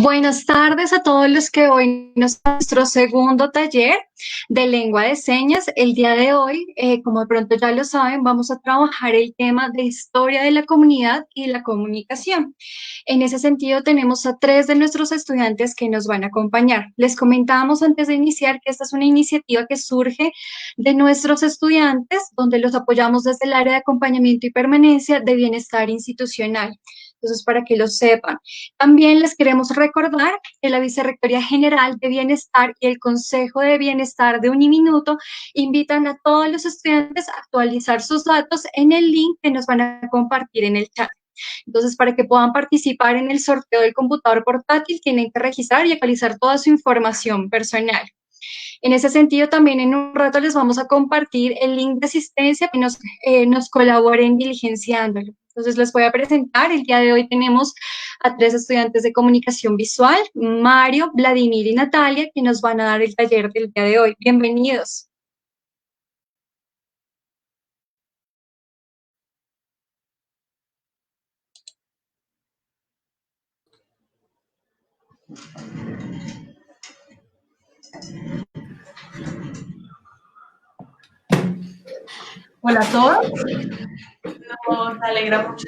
Buenas tardes a todos los que hoy nos nuestro segundo taller de lengua de señas. El día de hoy, como de pronto ya lo saben, vamos a trabajar el tema de historia de la comunidad y la comunicación. En ese sentido, tenemos a 3 de nuestros estudiantes que nos van a acompañar. Les comentábamos antes de iniciar que esta es una iniciativa que surge de nuestros estudiantes, donde los apoyamos desde el área de acompañamiento y permanencia de bienestar institucional. Entonces, para que lo sepan. También les queremos recordar que la Vicerrectoría General de Bienestar y el Consejo de Bienestar de Uniminuto invitan a todos los estudiantes a actualizar sus datos en el link que nos van a compartir en el chat. Entonces, para que puedan participar en el sorteo del computador portátil, tienen que registrar y actualizar toda su información personal. En ese sentido, también en un rato les vamos a compartir el link de asistencia que nos colaboren diligenciándolo. Entonces, les voy a presentar. El día de hoy tenemos a 3 estudiantes de comunicación visual, Mario, Vladimir y Natalia, que nos van a dar el taller del día de hoy. Bienvenidos. Hola a todos, nos alegra mucho.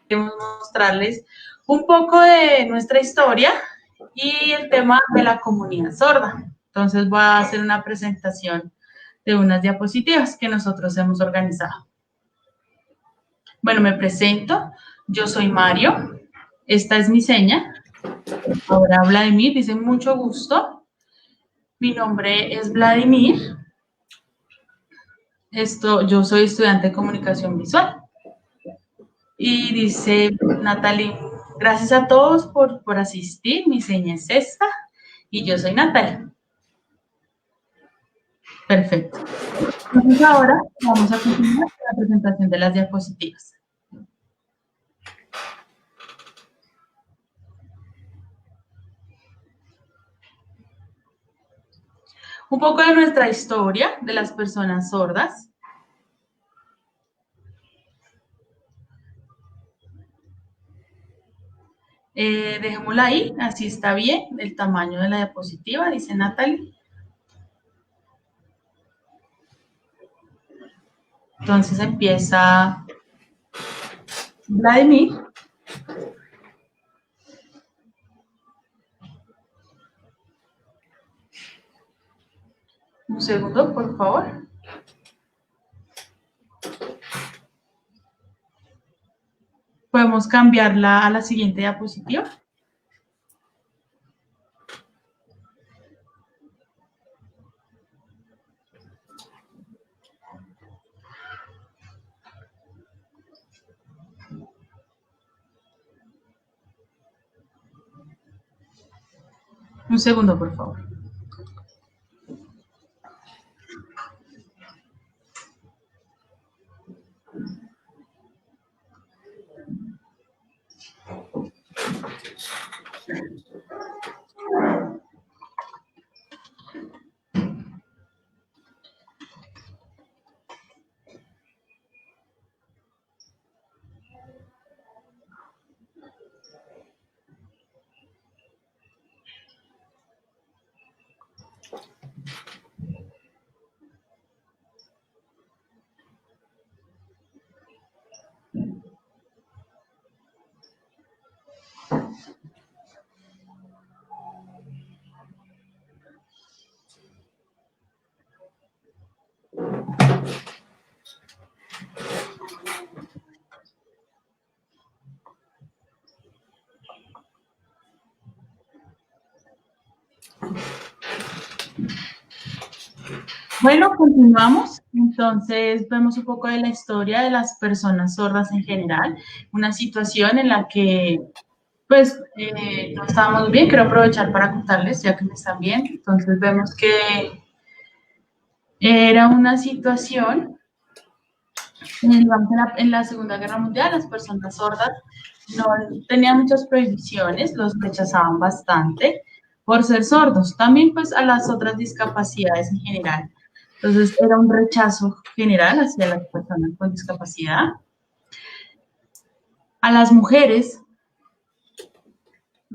Queremos mostrarles un poco de nuestra historia y el tema de la comunidad sorda. Entonces voy a hacer una presentación de unas diapositivas que nosotros hemos organizado. Bueno, me presento, yo soy Mario, esta es mi seña. Ahora Vladimir dice mucho gusto. Mi nombre es Vladimir. Yo soy estudiante de comunicación visual. Y dice Natalie, gracias a todos por asistir, mi seña es esta y yo soy Natalie. Perfecto. Entonces ahora vamos a continuar con la presentación de las diapositivas. Un poco de nuestra historia de las personas sordas. Dejémosla ahí, así está bien, el tamaño de la diapositiva, dice Natalie. Entonces empieza Vladimir. Un segundo, por favor. Podemos cambiarla a la siguiente diapositiva. Un segundo, por favor. Bueno, continuamos. Entonces, vemos un poco de la historia de las personas sordas en general. Una situación en la que, pues, no estábamos bien. Quiero aprovechar para contarles, ya que me están bien. Entonces, vemos que era una situación, digamos, en la Segunda Guerra Mundial, las personas sordas no tenían muchas prohibiciones, los rechazaban bastante por ser sordos. También, pues, a las otras discapacidades en general. Entonces era un rechazo general hacia las personas con discapacidad. A las mujeres,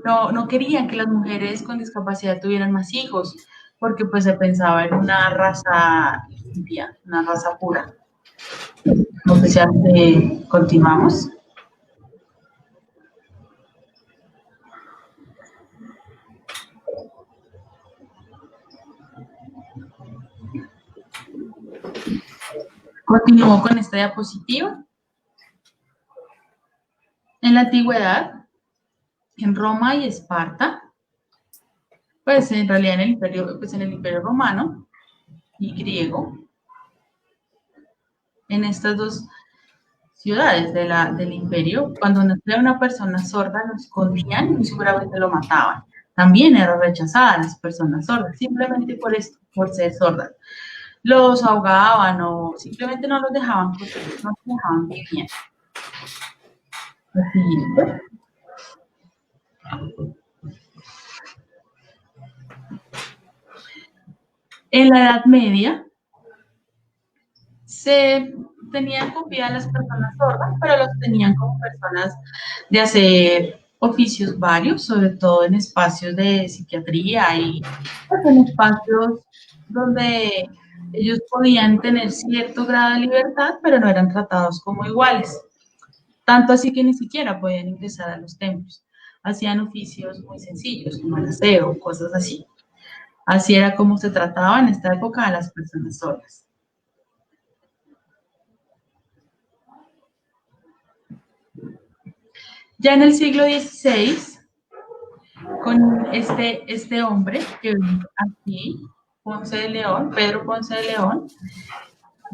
no querían que las mujeres con discapacidad tuvieran más hijos, porque pues se pensaba en una raza limpia, una raza pura. No sé si continuamos. Continúo con esta diapositiva. En la antigüedad, en Roma y Esparta, pues en realidad en el imperio romano y griego, en estas dos ciudades del imperio, cuando nacía una persona sorda, lo escondían y seguramente lo mataban. También era rechazada las personas sordas, simplemente por esto, por ser sordas. Los ahogaban o simplemente no los dejaban construir, no los dejaban vivir. Así, en la Edad Media se tenían con vida a las personas sordas, pero los tenían como personas de hacer oficios varios, sobre todo en espacios de psiquiatría y pues, en espacios donde ellos podían tener cierto grado de libertad, pero no eran tratados como iguales. Tanto así que ni siquiera podían ingresar a los templos. Hacían oficios muy sencillos, como el aseo, cosas así. Así era como se trataba en esta época a las personas sordas. Ya en el siglo XVI, con este hombre que vemos aquí, Ponce de León, Pedro Ponce de León,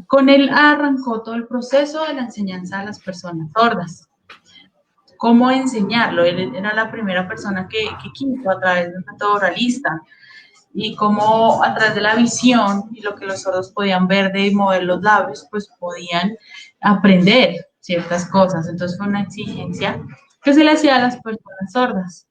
con él arrancó todo el proceso de la enseñanza a las personas sordas. ¿Cómo enseñarlo? Él era la primera persona que quiso a través de un método oralista y cómo a través de la visión y lo que los sordos podían ver de mover los labios, pues podían aprender ciertas cosas. Entonces fue una exigencia que se le hacía a las personas sordas.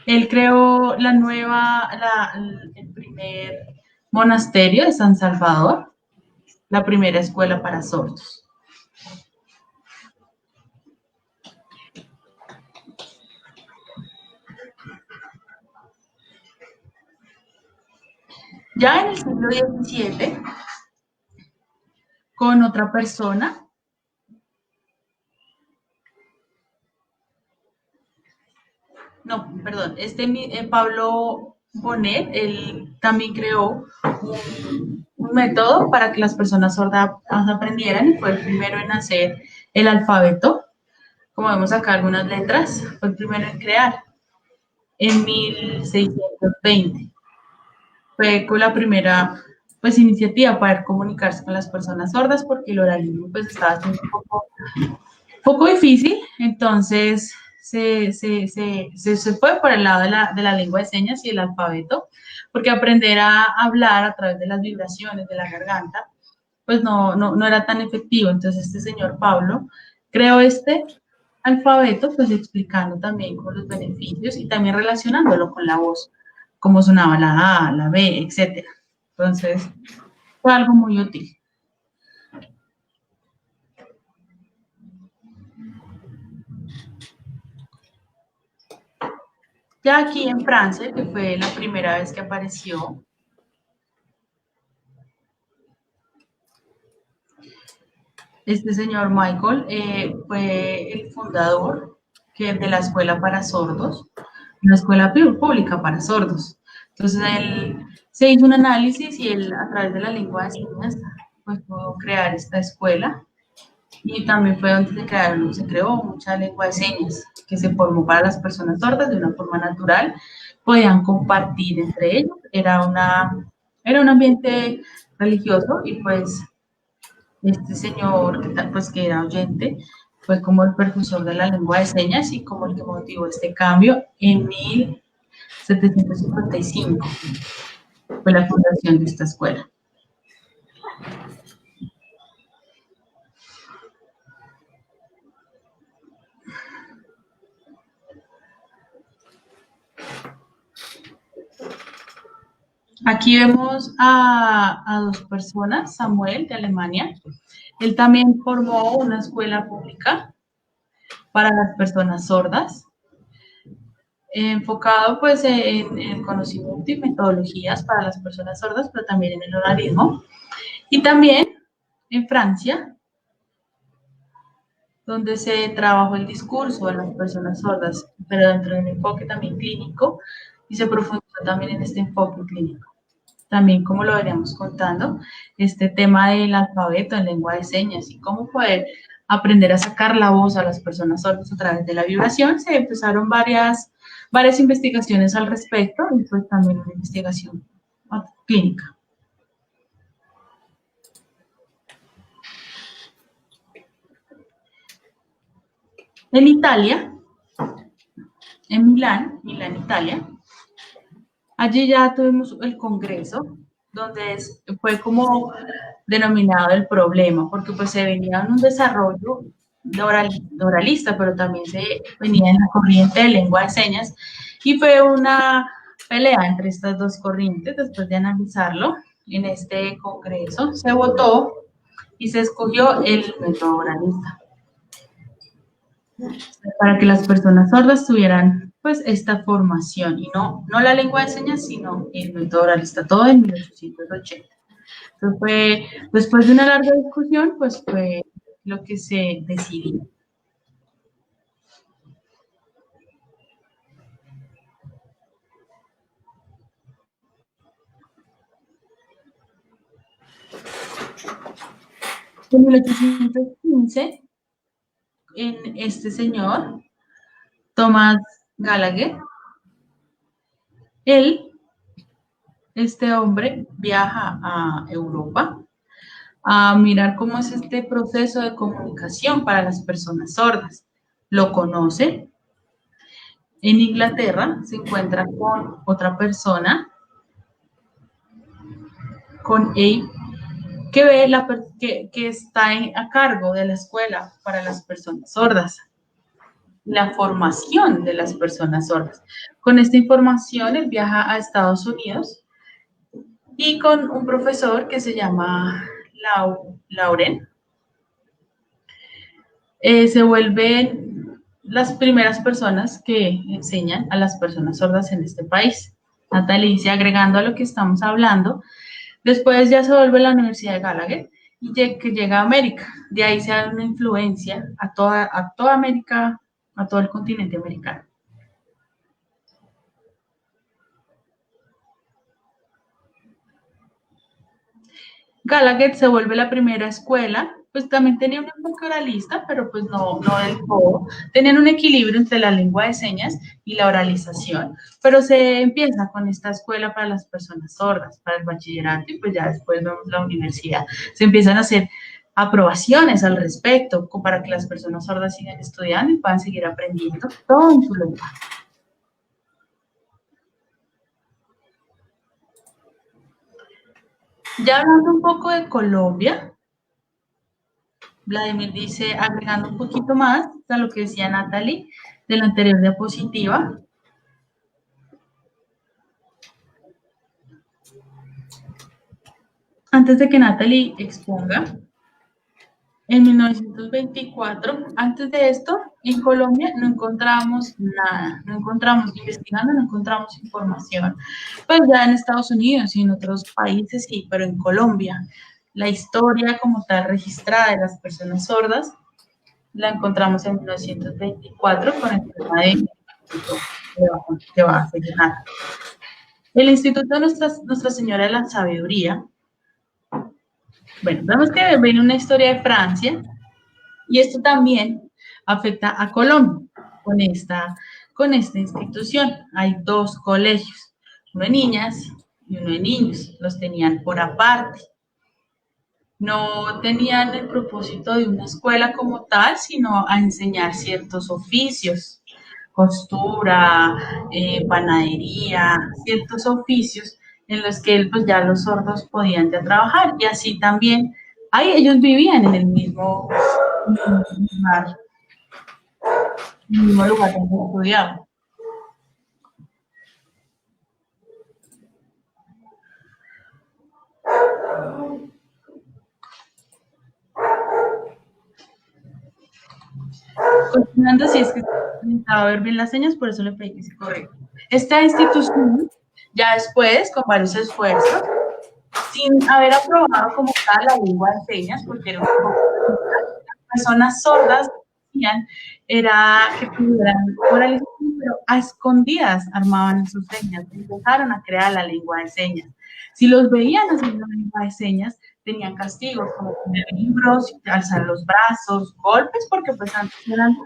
Él creó el primer monasterio de San Salvador, la primera escuela para sordos. Ya en el siglo XVII, con otra persona, Pablo Bonet, él también creó un método para que las personas sordas aprendieran y fue el primero en hacer el alfabeto. Como vemos acá algunas letras, fue el primero en crear en 1620. Fue con la primera pues iniciativa para comunicarse con las personas sordas porque el oralismo pues estaba siendo poco difícil, entonces se fue por el lado de la lengua de señas y el alfabeto, porque aprender a hablar a través de las vibraciones de la garganta, pues no era tan efectivo. Entonces este señor Pablo creó este alfabeto, pues explicando también con los beneficios y también relacionándolo con la voz, cómo sonaba la A, la B, etcétera. Entonces fue algo muy útil. Ya aquí en Francia, que fue la primera vez que apareció, este señor Michael fue el fundador de la escuela para sordos, una escuela pública para sordos. Entonces él se hizo un análisis y él a través de la lengua de señas pues pudo crear esta escuela y también fue donde se creó mucha lengua de señas que se formó para las personas sordas de una forma natural, podían compartir entre ellos, era un ambiente religioso y pues este señor que era oyente fue como el precursor de la lengua de señas y como el que motivó este cambio en 1755 fue la fundación de esta escuela. Aquí vemos a dos personas, Samuel de Alemania. Él también formó una escuela pública para las personas sordas, enfocado pues en el conocimiento y metodologías para las personas sordas, pero también en el oralismo. Y también en Francia, donde se trabajó el discurso de las personas sordas, pero dentro de un enfoque también clínico, y se profundizó también en este enfoque clínico. También, como lo veníamos contando, este tema del alfabeto en lengua de señas y cómo poder aprender a sacar la voz a las personas sordas a través de la vibración, se empezaron varias investigaciones al respecto y pues también una investigación clínica. En Italia, en Milán, Italia, allí ya tuvimos el congreso, donde fue como denominado el problema, porque pues se venía en un desarrollo oralista, pero también se venía en la corriente de lengua de señas, y fue una pelea entre estas dos corrientes. Después de analizarlo en este congreso, se votó y se escogió el método oralista, para que las personas sordas tuvieran pues esta formación, y no la lengua de señas, sino el método oralista, todo en 1880. Entonces fue, después de una larga discusión, pues fue lo que se decidió. En 1815, en este señor, Thomas Gallagher, este hombre, viaja a Europa a mirar cómo es este proceso de comunicación para las personas sordas. Lo conoce. En Inglaterra se encuentra con otra persona, con Abe, que ve que está a cargo de la escuela para las personas sordas, la formación de las personas sordas. Con esta información, él viaja a Estados Unidos y con un profesor que se llama Lauren, se vuelven las primeras personas que enseñan a las personas sordas en este país. Natalie dice, agregando a lo que estamos hablando, después ya se vuelve la Universidad de Gallagher y que llega a América. De ahí se da una influencia a toda América, a todo el continente americano. Gallagher se vuelve la primera escuela, pues también tenía un enfoque oralista, pero pues no del todo. Tenían un equilibrio entre la lengua de señas y la oralización, pero se empieza con esta escuela para las personas sordas, para el bachillerato, y pues ya después vemos la universidad. Se empiezan a hacer aprobaciones al respecto para que las personas sordas sigan estudiando y puedan seguir aprendiendo todo en su lengua. Ya hablando un poco de Colombia, Vladimir dice, agregando un poquito más a lo que decía Natalie de la anterior diapositiva. Antes de que Natalie exponga, en 1924, antes de esto, en Colombia no encontramos nada, no encontramos, investigando, no encontramos información. Pues ya en Estados Unidos y en otros países sí, pero en Colombia, la historia como tal registrada de las personas sordas la encontramos en 1924 con el tema de que va a seguir. El Instituto Nuestra Señora de la Sabiduría. Bueno, vemos que viene una historia de Francia y esto también afecta a Colombia con esta institución. Hay dos colegios, uno de niñas y uno de niños, los tenían por aparte. No tenían el propósito de una escuela como tal, sino a enseñar ciertos oficios, costura, panadería, ciertos oficios en los que pues, ya los sordos podían ya trabajar. Y así también, ahí ellos vivían en el mismo lugar donde estudiaban. Continuando, si es que intentaba ver bien las señas, por eso le pedí que se corriera. Esta institución, ya después, con varios esfuerzos, sin haber aprobado como tal la lengua de señas, porque era un poco personas sordas decían, era que tuvieran oralización, pero a escondidas armaban sus señas, empezaron a crear la lengua de señas. Si los veían haciendo la lengua de señas, tenían castigos como poner libros, alzar los brazos, golpes, porque pues antes eran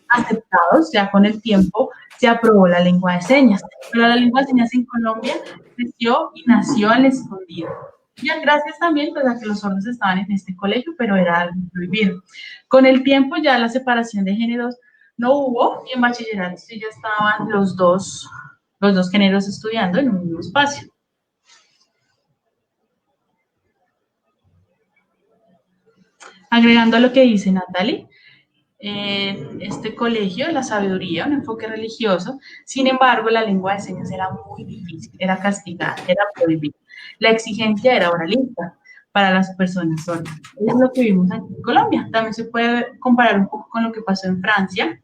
aceptados, ya con el tiempo se aprobó la lengua de señas, pero la lengua de señas en Colombia creció y nació al escondido. Ya gracias también pues, a que los sordos estaban en este colegio, pero era algo prohibido. Con el tiempo ya la separación de géneros no hubo y en bachillerato sí ya estaban los dos géneros estudiando en un mismo espacio. Agregando a lo que dice Natalie, en este colegio de la sabiduría, un enfoque religioso, sin embargo, la lengua de señas era muy difícil, era castigada, era prohibida. La exigencia era oralista para las personas sordas. Es lo que vimos aquí en Colombia. También se puede comparar un poco con lo que pasó en Francia,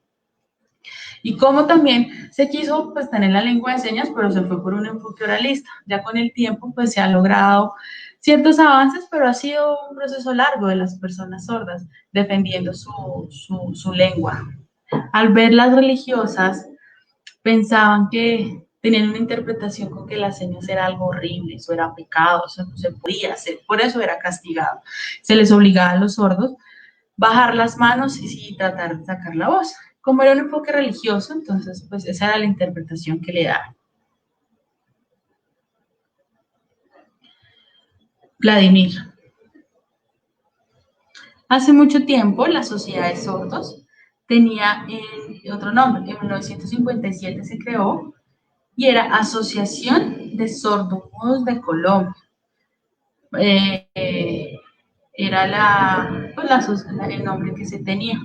y cómo también se quiso pues tener la lengua de señas, pero se fue por un enfoque oralista. Ya con el tiempo pues se ha logrado ciertos avances, pero ha sido un proceso largo de las personas sordas, defendiendo su lengua. Al ver las religiosas, pensaban que tenían una interpretación con que las señas era algo horrible, eso era pecado, eso no se podía hacer, por eso era castigado. Se les obligaba a los sordos bajar las manos y sí, tratar de sacar la voz. Como era un enfoque religioso, entonces pues esa era la interpretación que le daban. Vladimir. Hace mucho tiempo la Sociedad de Sordos tenía otro nombre. En 1957 se creó y era Asociación de Sordomudos de Colombia. Era el nombre que se tenía.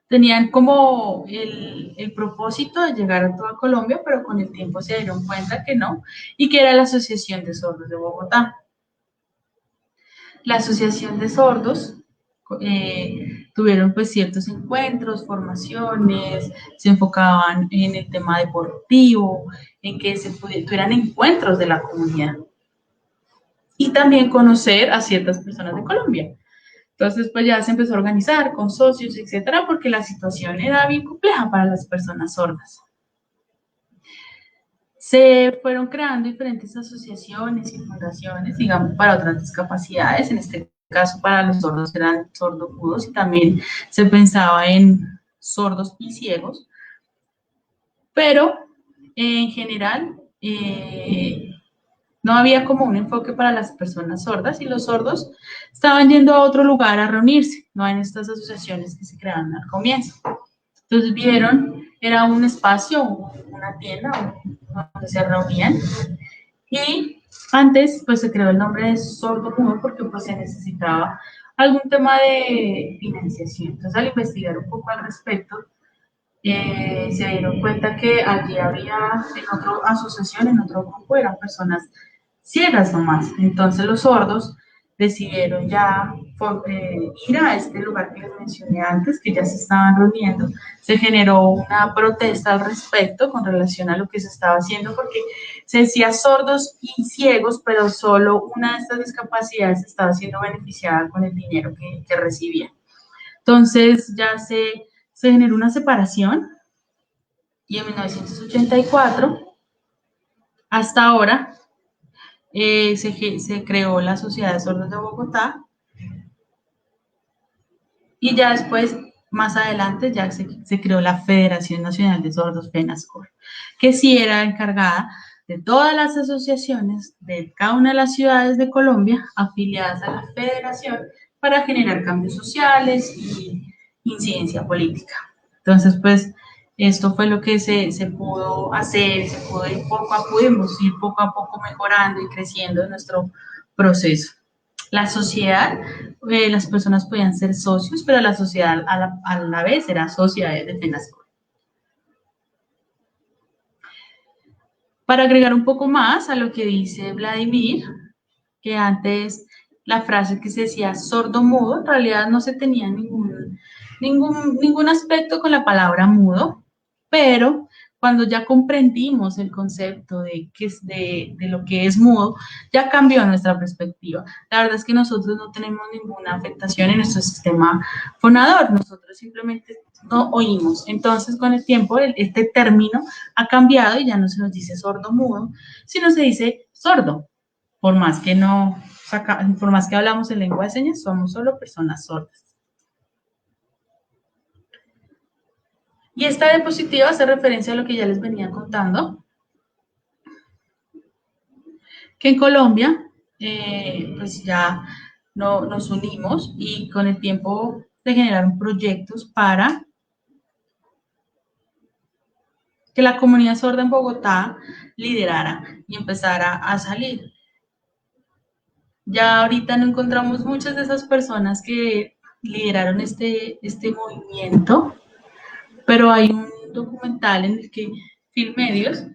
Tenían como el propósito de llegar a toda Colombia, pero con el tiempo se dieron cuenta que no, y que era la Asociación de Sordos de Bogotá. La Asociación de Sordos tuvieron pues ciertos encuentros, formaciones, se enfocaban en el tema deportivo, en que se tuvieran encuentros de la comunidad y también conocer a ciertas personas de Colombia. Entonces, pues ya se empezó a organizar con socios, etcétera, porque la situación era bien compleja para las personas sordas. Se fueron creando diferentes asociaciones y fundaciones, digamos, para otras discapacidades, en este caso para los sordos eran sordomudos y también se pensaba en sordos y ciegos, pero en general no había como un enfoque para las personas sordas y los sordos estaban yendo a otro lugar a reunirse, no en estas asociaciones que se crearon al comienzo. Entonces vieron, era un espacio, una tienda donde se reunían y antes pues se creó el nombre de sordo mudo porque pues se necesitaba algún tema de financiación. Entonces al investigar un poco al respecto, se dieron cuenta que allí había en otra asociación, en otro grupo, eran personas ciegas nomás. Entonces los sordos decidieron ya ir a este lugar que les mencioné antes, que ya se estaban reuniendo. Se generó una protesta al respecto con relación a lo que se estaba haciendo, porque se decía sordos y ciegos, pero solo una de estas discapacidades estaba siendo beneficiada con el dinero que recibía. Entonces ya se generó una separación y en 1984 hasta ahora se creó la Sociedad de Sordos de Bogotá y ya después, más adelante, ya se creó la Federación Nacional de Sordos, FENASCOR, que sí era encargada de todas las asociaciones de cada una de las ciudades de Colombia afiliadas a la federación para generar cambios sociales y incidencia política. Entonces, pues, esto fue lo que se pudo hacer, se pudo ir pudimos ir poco a poco mejorando y creciendo en nuestro proceso. La sociedad, las personas podían ser socios, pero la sociedad a la vez era sociedad de FENASCOR. Para agregar un poco más a lo que dice Vladimir, que antes la frase que se decía sordo mudo, en realidad no se tenía ningún aspecto con la palabra mudo, pero cuando ya comprendimos el concepto de lo que es mudo, ya cambió nuestra perspectiva. La verdad es que nosotros no tenemos ninguna afectación en nuestro sistema fonador, nosotros simplemente no oímos. Entonces, con el tiempo, este término ha cambiado y ya no se nos dice sordo mudo, sino se dice sordo. Por más que no, por más que hablamos en lengua de señas, somos solo personas sordas. Y esta diapositiva hace referencia a lo que ya les venía contando, que en Colombia, pues ya nos unimos y con el tiempo se generaron proyectos para que la comunidad sorda en Bogotá liderara y empezara a salir. Ya ahorita no encontramos muchas de esas personas que lideraron este movimiento, pero hay un documental en el que Filmedios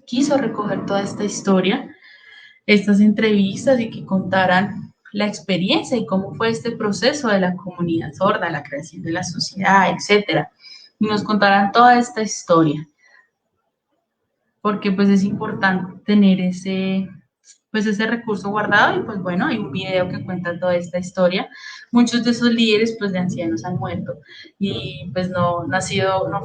quiso recoger toda esta historia, estas entrevistas y que contaran la experiencia y cómo fue este proceso de la comunidad sorda, la creación de la sociedad, etcétera. Y nos contaran toda esta historia, porque pues es importante tener ese recurso guardado y pues bueno, hay un video que cuenta toda esta historia. Muchos de esos líderes pues de ancianos han muerto y pues no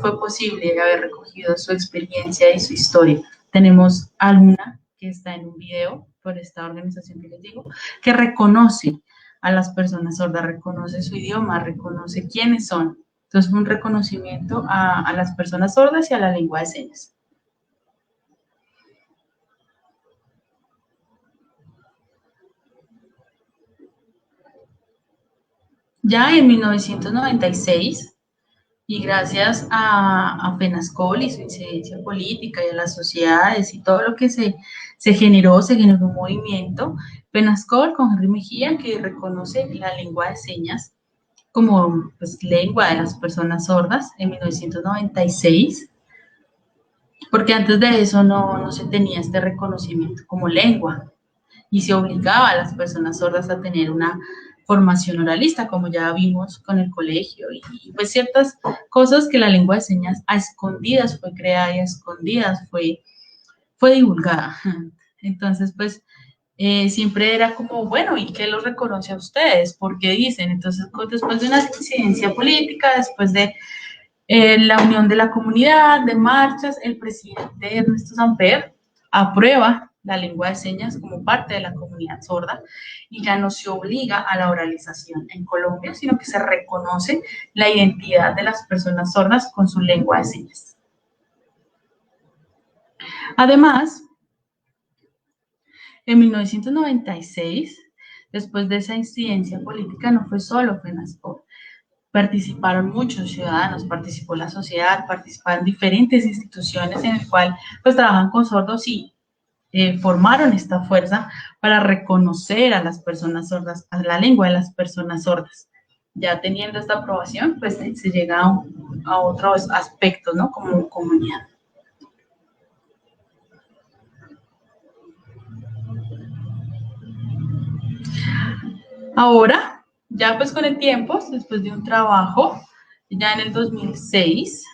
fue posible haber recogido su experiencia y su historia. Tenemos a Luna, que está en un video por esta organización que les digo, que reconoce a las personas sordas, reconoce su idioma, reconoce quiénes son. Entonces, un reconocimiento a las personas sordas y a la lengua de señas. Ya en 1996, y gracias a FENASCOL y su incidencia política y a las sociedades y todo lo que se generó un movimiento. FENASCOL con Henry Mejía, que reconoce la lengua de señas como pues, lengua de las personas sordas en 1996, porque antes de eso no se tenía este reconocimiento como lengua y se obligaba a las personas sordas a tener una formación oralista, como ya vimos con el colegio, y pues ciertas cosas que la lengua de señas a escondidas fue creada y a escondidas fue divulgada. Entonces, pues siempre era como, bueno, ¿y qué los reconoce a ustedes? ¿Por qué dicen? Entonces, después de una incidencia política, después de la unión de la comunidad, de marchas, el presidente Ernesto Samper aprueba la lengua de señas como parte de la comunidad sorda y ya no se obliga a la oralización en Colombia, sino que se reconoce la identidad de las personas sordas con su lengua de señas. Además, en 1996, después de esa incidencia política, no fue solo FENASCOL, participaron muchos ciudadanos, participó la sociedad, participaron diferentes instituciones en el cual pues trabajan con sordos y formaron esta fuerza para reconocer a las personas sordas, a la lengua de las personas sordas. Ya teniendo esta aprobación, pues se llega a otros aspectos, ¿no? Como comunidad. Ahora, ya pues con el tiempo, después de un trabajo, ya en el 2006,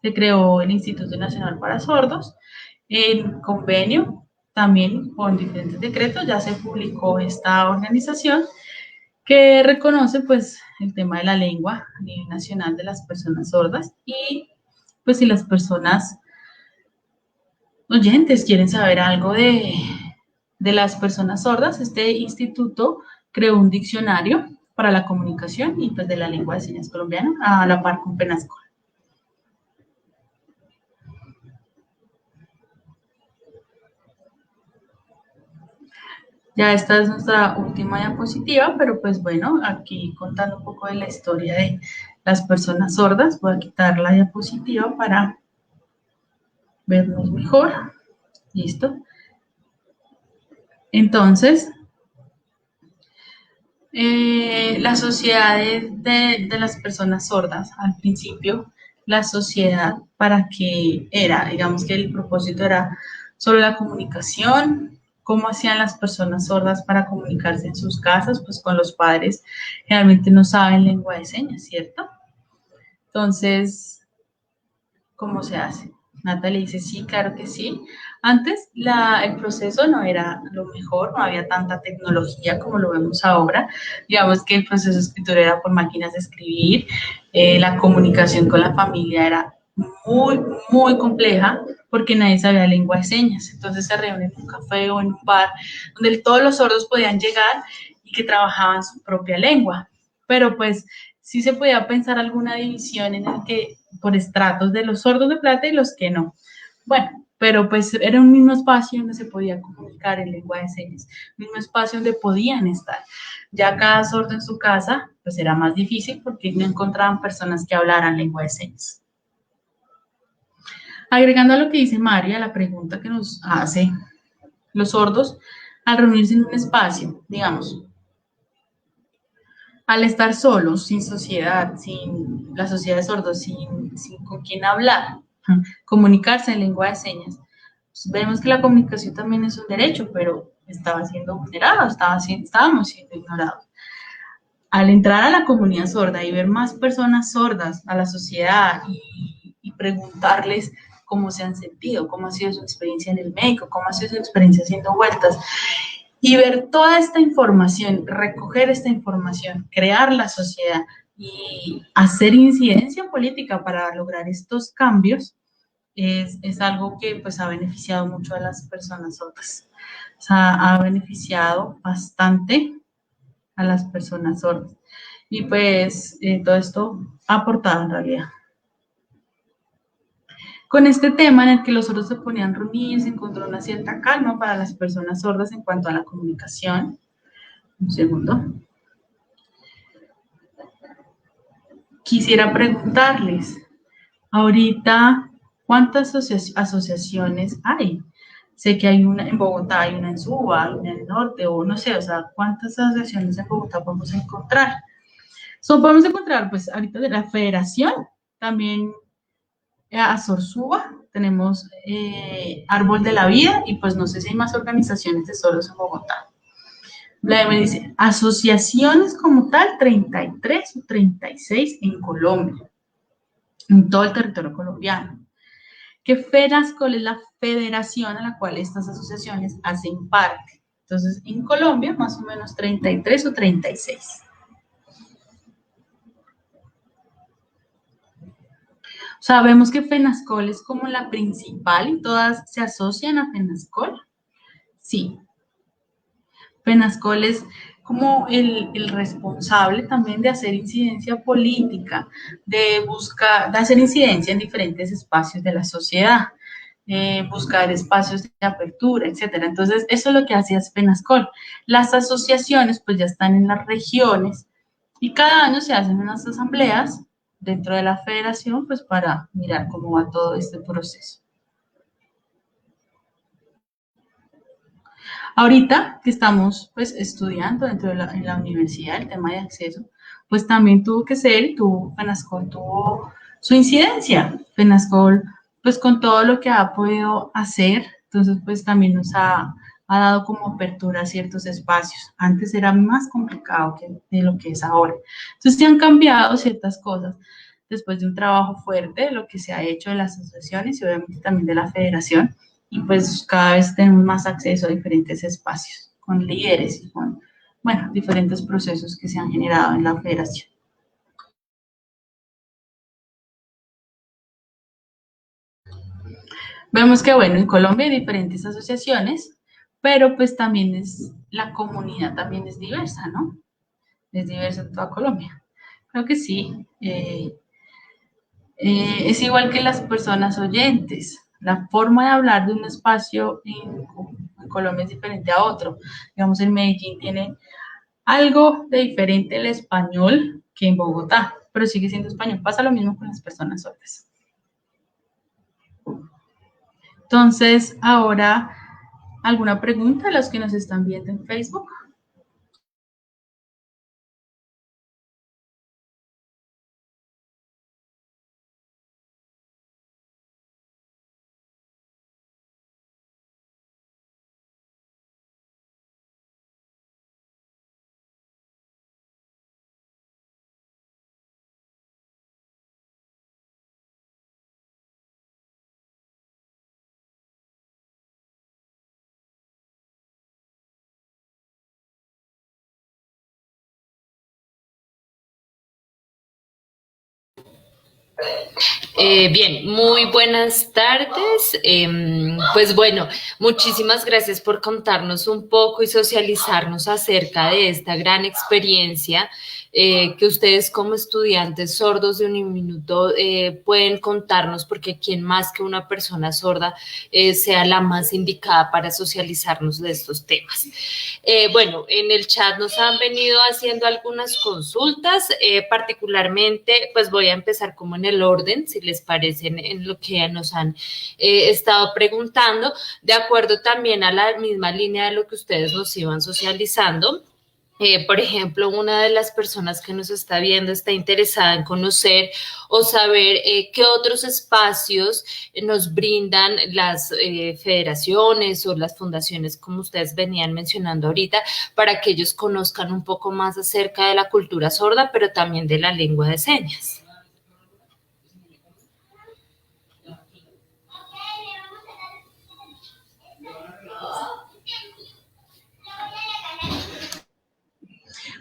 se creó el Instituto Nacional para Sordos, en convenio también con diferentes decretos, ya se publicó esta organización que reconoce pues el tema de la lengua a nivel nacional de las personas sordas y pues si las personas oyentes quieren saber algo de las personas sordas, este instituto creó un diccionario para la comunicación y pues de la lengua de señas colombiana a la par con FENASCOL. Ya esta es nuestra última diapositiva, pero pues bueno, aquí contando un poco de la historia de las personas sordas, voy a quitar la diapositiva para vernos mejor. ¿Listo? Entonces, la sociedad de las personas sordas, al principio, la sociedad para que era, digamos que el propósito era solo la comunicación, ¿Cómo hacían las personas sordas para comunicarse en sus casas? Pues con los padres generalmente no saben lengua de señas, ¿cierto? Entonces, ¿cómo se hace? Nata le dice, sí, claro que sí. Antes el proceso no era lo mejor, no había tanta tecnología como lo vemos ahora. Digamos que el proceso de escritura era por máquinas de escribir, la comunicación con la familia era muy, muy compleja porque nadie sabía lengua de señas. Entonces se reúnen en un café o en un bar donde todos los sordos podían llegar y que trabajaban su propia lengua. Pero pues sí se podía pensar alguna división en el que por estratos de los sordos de plata y los que no. Bueno, pero pues era un mismo espacio donde se podía comunicar en lengua de señas, un mismo espacio donde podían estar. Ya cada sordo en su casa, pues era más difícil porque no encontraban personas que hablaran lengua de señas. Agregando a lo que dice María, la pregunta que nos hace los sordos al reunirse en un espacio, digamos, al estar solos, sin sociedad, sin la sociedad de sordos, sin con quién hablar, comunicarse en lengua de señas, pues vemos que la comunicación también es un derecho, pero estaba siendo vulnerado, estábamos siendo ignorados. Al entrar a la comunidad sorda y ver más personas sordas a la sociedad y preguntarles cómo se han sentido, cómo ha sido su experiencia en el médico, cómo ha sido su experiencia haciendo vueltas, y ver toda esta información, recoger esta información, crear la sociedad y hacer incidencia política para lograr estos cambios, es algo que pues ha beneficiado mucho a las personas sordas. O sea, ha beneficiado bastante a las personas sordas. Y pues todo esto ha aportado en realidad. Con este tema en el que los sordos se ponían reunidos, se encontró una cierta calma para las personas sordas en cuanto a la comunicación. Un segundo. Quisiera preguntarles, ahorita, ¿cuántas asociaciones hay? Sé que hay una en Bogotá, hay una en Suba, hay una en el norte, o no sé, o sea, ¿cuántas asociaciones en Bogotá podemos encontrar? Podemos encontrar, pues, ahorita de la federación, también a Sorsuba, tenemos Árbol de la Vida, y pues no sé si hay más organizaciones de sordos en Bogotá. Me dice, asociaciones como tal, 33 o 36 en Colombia, en todo el territorio colombiano. Que FENASCOL es la federación a la cual estas asociaciones hacen parte. Entonces, en Colombia, más o menos 33 o 36. Sabemos que FENASCOL es como la principal y todas se asocian a FENASCOL. Sí, FENASCOL es como el responsable también de hacer incidencia política, de buscar, de hacer incidencia en diferentes espacios de la sociedad, buscar espacios de apertura, etcétera. Entonces, eso es lo que hacía FENASCOL. Las asociaciones, pues ya están en las regiones y cada año se hacen unas asambleas dentro de la federación, pues para mirar cómo va todo este proceso. Ahorita que estamos pues estudiando dentro de en la universidad el tema de acceso, pues también tuvo que ser, FENASCOL tuvo su incidencia. FENASCOL pues con todo lo que ha podido hacer, entonces pues también ha dado como apertura a ciertos espacios. Antes era más complicado de lo que es ahora. Entonces se han cambiado ciertas cosas después de un trabajo fuerte de lo que se ha hecho de las asociaciones y obviamente también de la federación y pues cada vez tenemos más acceso a diferentes espacios, con líderes y con, bueno, diferentes procesos que se han generado en la federación. Vemos que, bueno, en Colombia hay diferentes asociaciones, pero pues también la comunidad también es diversa, ¿no? Es diversa en toda Colombia. Creo que sí. Es igual que las personas oyentes. La forma de hablar de un espacio en Colombia es diferente a otro. Digamos, en Medellín tiene algo de diferente el español que en Bogotá, pero sigue siendo español. Pasa lo mismo con las personas sordas. Entonces, ahora, ¿alguna pregunta a los que nos están viendo en Facebook? Bien, muy buenas tardes. Pues bueno, muchísimas gracias por contarnos un poco y socializarnos acerca de esta gran experiencia que ustedes como estudiantes sordos de Uniminuto pueden contarnos, porque quién más que una persona sorda sea la más indicada para socializarnos de estos temas. Bueno, en el chat nos han venido haciendo algunas consultas, particularmente, pues voy a empezar como en el orden, si les parece, en lo que nos han estado preguntando, de acuerdo también a la misma línea de lo que ustedes nos iban socializando. Por ejemplo, una de las personas que nos está viendo está interesada en conocer o saber qué otros espacios nos brindan las federaciones o las fundaciones, como ustedes venían mencionando ahorita, para que ellos conozcan un poco más acerca de la cultura sorda, pero también de la lengua de señas.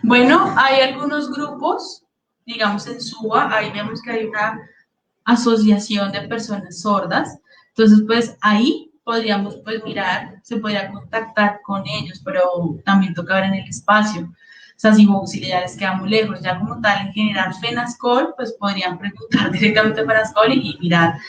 Bueno, hay algunos grupos, digamos en SUA, ahí vemos que hay una asociación de personas sordas, entonces pues ahí podríamos pues mirar, se podría contactar con ellos, pero también toca ver en el espacio, o sea, si ya les queda muy lejos, ya como tal, en general, FENASCOL, pues podrían preguntar directamente a FENASCOL y mirar.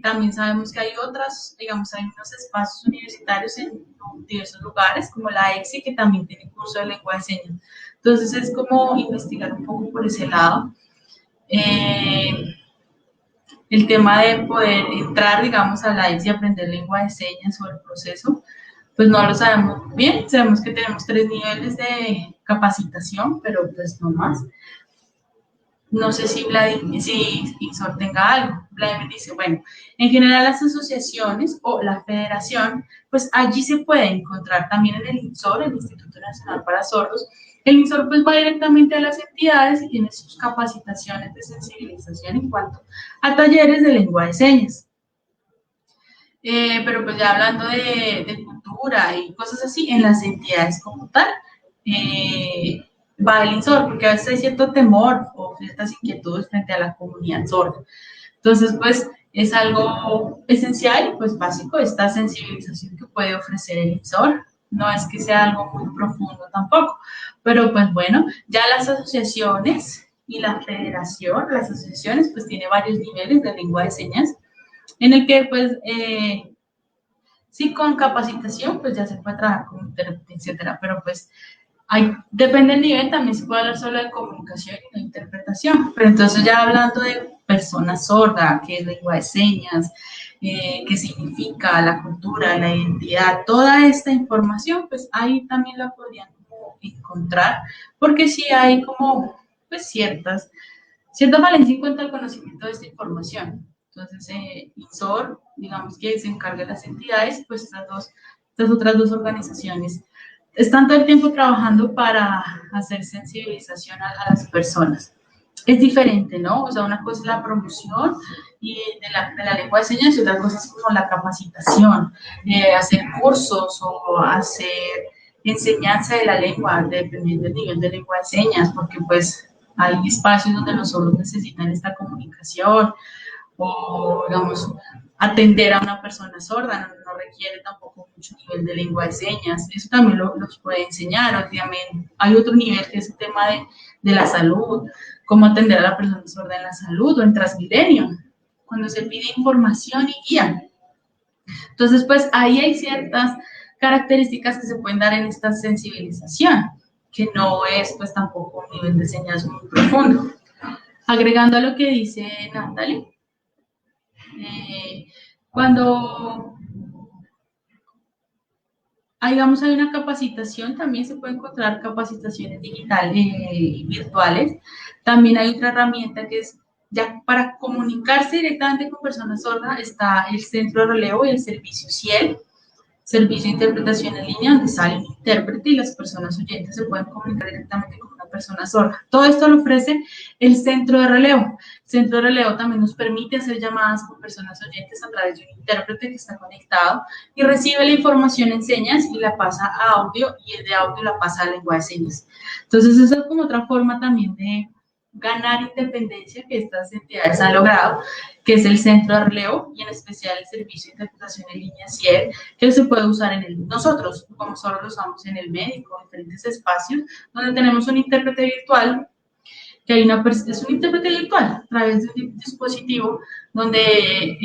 También sabemos que hay otras, digamos, hay unos espacios universitarios en diversos lugares, como la EXI, que también tiene curso de lengua de señas. Entonces es como investigar un poco por ese lado. El tema de poder entrar, digamos, a la EXI y aprender lengua de señas o el proceso, pues no lo sabemos muy bien. Sabemos que tenemos 3 niveles de capacitación, pero pues no más. No sé si Vladimir, si Isor tenga algo. Vladimir dice, bueno, en general las asociaciones o la federación, pues allí se puede encontrar también en el INSOR, el Instituto Nacional para Sordos. El INSOR pues va directamente a las entidades y tiene sus capacitaciones de sensibilización en cuanto a talleres de lengua de señas. Pero pues ya hablando de cultura y cosas así, en las entidades como tal, va el INSOR, porque a veces hay cierto temor o ciertas inquietudes frente a la comunidad sorda. Entonces, pues es algo esencial y pues básico esta sensibilización que puede ofrecer el INSOR. No es que sea algo muy profundo tampoco, pero pues bueno, ya las asociaciones y la federación, las asociaciones pues tiene varios niveles de lengua de señas en el que pues sí con capacitación pues ya se puede trabajar con intérprete, etcétera, pero pues depende del nivel, también se puede hablar solo de comunicación y de interpretación, pero entonces ya hablando de personas sordas, qué es lengua de señas, qué significa la cultura, la identidad, toda esta información, pues ahí también la podrían como encontrar, porque sí hay como pues cierta falencia en cuanto al conocimiento de esta información. Entonces, INSOR, digamos que se encarga de las entidades, pues estas otras dos organizaciones están todo el tiempo trabajando para hacer sensibilización a las personas. Es diferente, ¿no? O sea, una cosa es la promoción y de la lengua de señas y otra cosa es como la capacitación, hacer cursos o hacer enseñanza de la lengua, dependiendo del nivel de lengua de señas, porque pues hay espacios donde los sordos necesitan esta comunicación o, digamos, atender a una persona sorda no requiere tampoco mucho nivel de lengua de señas. Eso también los puede enseñar. Obviamente, hay otro nivel que es el tema de la salud, cómo atender a la persona sorda en la salud o en Transmilenio, cuando se pide información y guía. Entonces, pues ahí hay ciertas características que se pueden dar en esta sensibilización, que no es pues tampoco un nivel de señas muy profundo. Agregando a lo que dice Natalie, cuando digamos, hay una capacitación, también se pueden encontrar capacitaciones digitales, virtuales. También hay otra herramienta que es ya para comunicarse directamente con personas sordas, está el Centro de Relevo y el servicio CIEL, Servicio de Interpretación en Línea, donde sale un intérprete y las personas oyentes se pueden comunicar directamente con una persona sorda. Todo esto lo ofrece el Centro de Relevo. El Centro de Relevo también nos permite hacer llamadas con personas oyentes a través de un intérprete que está conectado y recibe la información en señas y la pasa a audio y el de audio la pasa a lengua de señas. Entonces, esa es como otra forma también ganar independencia que estas entidades han logrado, que es el Centro de Relevo y en especial el Servicio de Interpretación en Línea CIER, que se puede usar nosotros, como solo lo usamos en el médico, en diferentes espacios, donde tenemos un intérprete virtual, que es un intérprete virtual a través de un dispositivo donde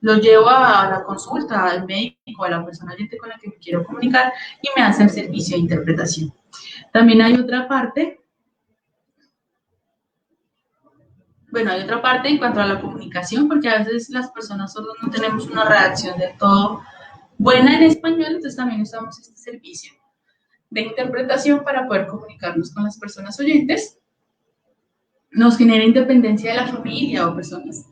lo llevo a la consulta al médico, a la persona oyente con la que me quiero comunicar y me hace el servicio de interpretación. También hay otra parte. Bueno, hay otra parte en cuanto a la comunicación, porque a veces las personas sordas no tenemos una redacción del todo buena en español, entonces también usamos este servicio de interpretación para poder comunicarnos con las personas oyentes. Nos genera independencia de la familia o personas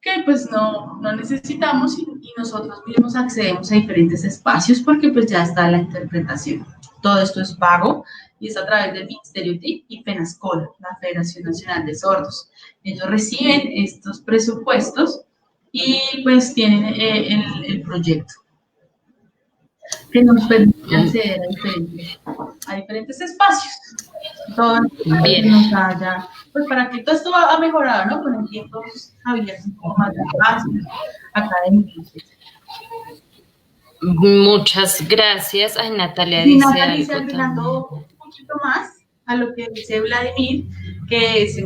que pues no necesitamos y nosotros mismos accedemos a diferentes espacios porque pues ya está la interpretación. Todo esto es pago y es a través del Ministerio TIC y FENASCOL, la Federación Nacional de Sordos. Ellos reciben estos presupuestos y pues tienen el proyecto que nos permite acceder a diferentes espacios. Todo Bien. nos haya, pues para que todo esto ha mejorado, ¿no? Con el tiempo había un poco más de espacios académicos. Muchas gracias. Ay, Natalia Y dice Natalia dice, algo agregando un poquito más a lo que dice Vladimir, que se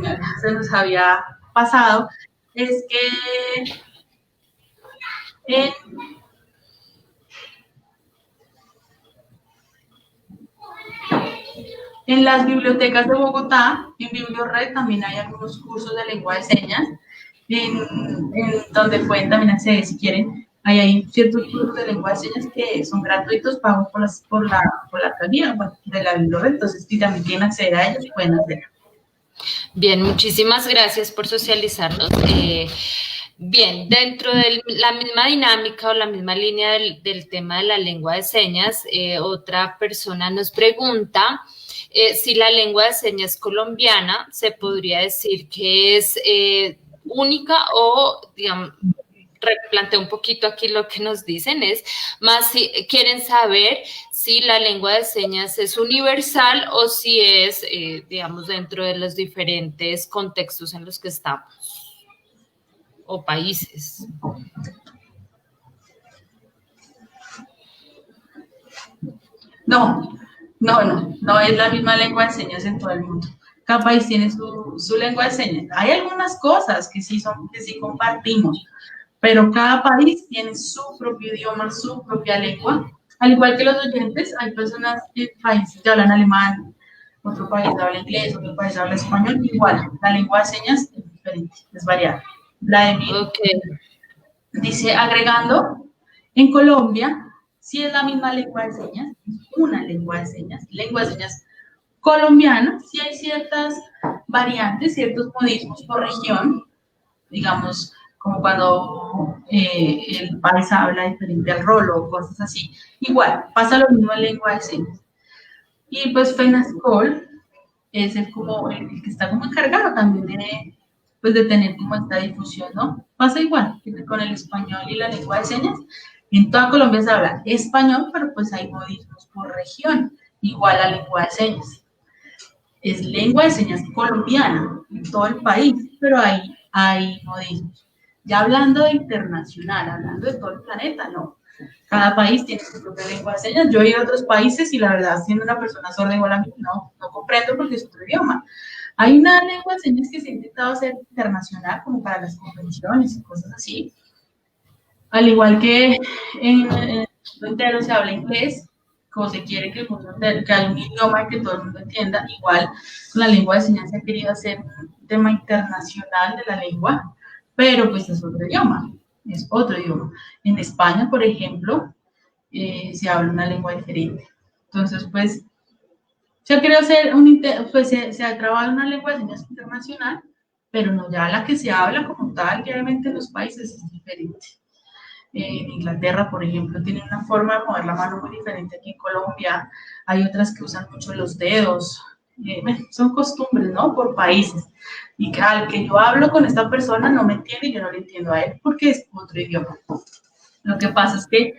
nos había pasado, es que en las bibliotecas de Bogotá, en BiblioRed, también hay algunos cursos de lengua de señas, en donde pueden también acceder si quieren. Hay ciertos cursos de lengua de señas que son gratuitos, pagos por la alcaldía de la BiblioRed, entonces si también quieren acceder a ellos, pueden hacerlo. Bien, muchísimas gracias por socializarnos. Bien, dentro de la misma dinámica o la misma línea del tema de la lengua de señas, otra persona nos pregunta si la lengua de señas colombiana se podría decir que es única o, digamos, replanteo un poquito aquí lo que nos dicen, es más si quieren saber si la lengua de señas es universal o si es, digamos, dentro de los diferentes contextos en los que estamos o países. No es la misma lengua de señas en todo el mundo. Cada país tiene su lengua de señas. Hay algunas cosas que sí compartimos, pero cada país tiene su propio idioma, su propia lengua. Al igual que los oyentes, hay personas en países que hablan alemán, otro país habla inglés, otro país habla español, igual, la lengua de señas es diferente, es variada. Vladimir dice, agregando, en Colombia, sí es la misma lengua de señas, es una lengua de señas colombiana, sí hay ciertas variantes, ciertos modismos por región, digamos, como cuando el paisa habla diferente al rolo o cosas así. Igual, pasa lo mismo en lengua de señas. Y pues FENASCOL es el que está como encargado también de tener como esta difusión, ¿no? Pasa igual que con el español y la lengua de señas. En toda Colombia se habla español, pero pues hay modismos por región, igual a lengua de señas. Es lengua de señas colombiana en todo el país, pero hay modismos. Ya hablando de internacional, hablando de todo el planeta, no. Cada país tiene su propia lengua de señas. Yo he ido a otros países y la verdad, siendo una persona sorda igual a mí, no comprendo porque es otro idioma. Hay una lengua de señas que se ha intentado hacer internacional, como para las convenciones y cosas así. Al igual que en el mundo entero se habla inglés, como se quiere que el mundo entero, que haya un idioma que todo el mundo entienda, igual la lengua de señas se ha querido hacer un tema internacional de la lengua, pero pues es otro idioma. En España, por ejemplo, se habla una lengua diferente. Entonces, pues, se ha querido hacer se ha trabajado una lengua de señas internacional, pero no ya la que se habla como tal, que obviamente en los países es diferente. En Inglaterra, por ejemplo, tiene una forma de mover la mano muy diferente aquí en Colombia. Hay otras que usan mucho los dedos. Son costumbres, ¿no? Por países. Y al que yo hablo con esta persona no me entiende y yo no le entiendo a él porque es otro idioma. Lo que pasa es que